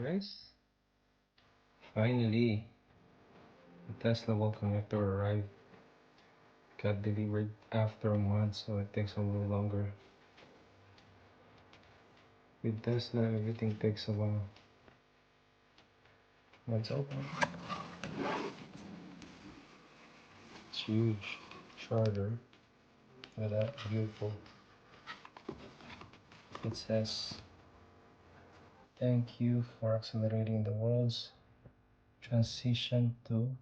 Guys, finally, the Tesla wall connector arrived. Got delivered after a month, so it takes a little longer. With Tesla, everything takes a while. Let's open. It's huge charger. Look at that, beautiful. It says, "Thank you for accelerating the world's transition to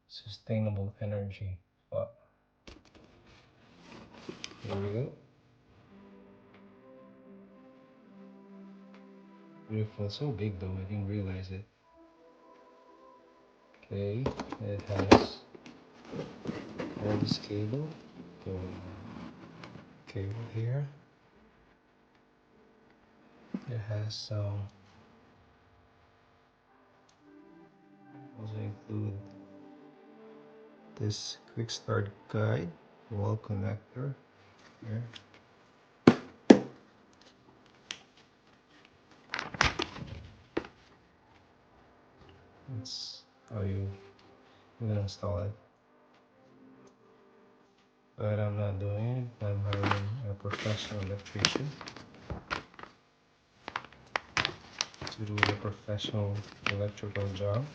sustainable energy." Wow. Here we go. Beautiful. So big though, I didn't realize it. Okay, it has this cable. Cable here. It has also include this quick start guide, wall connector here. That's how you install it. But I'm not doing it. I'm hiring a professional electrician to do the professional electrical job.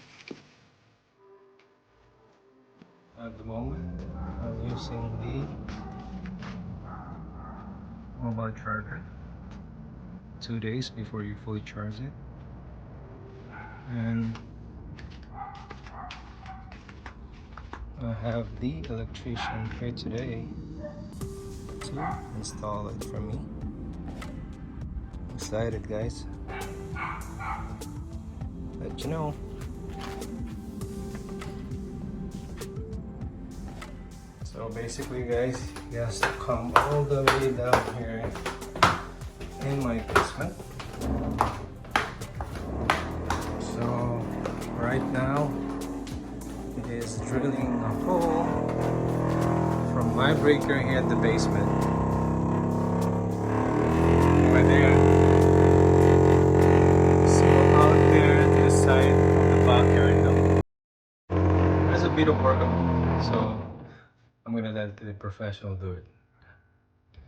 At the moment, I'm using the mobile charger. 2 days before you fully charge it. And I have the electrician here today to install it for me. Excited, guys. Let you know. So basically, guys, he has to come all the way down here in my basement. So right now he is drilling a hole from my breaker here at the basement. Right there. So out there to the side of the backyard. There's a bit of work, so I'm gonna let the professional do it.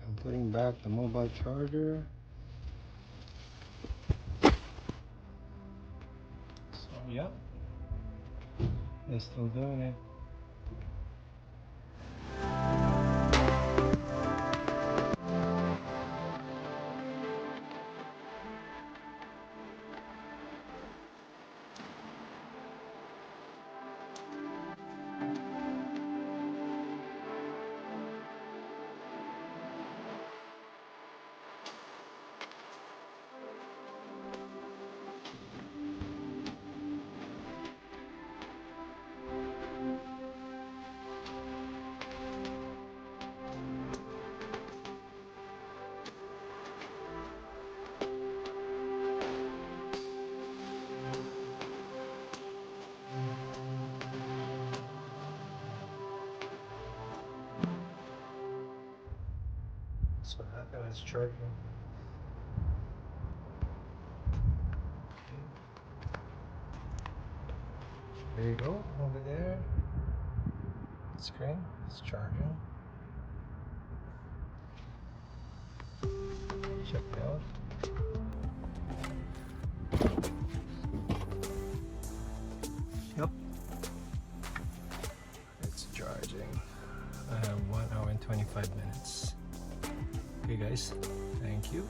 I'm putting back the mobile charger. So yeah, they're still doing it. So that was charging. There you go, over there. Screen, it's charging. Check it out. Yep. It's charging. I have 1 hour and 25 minutes. Okay guys, thank you.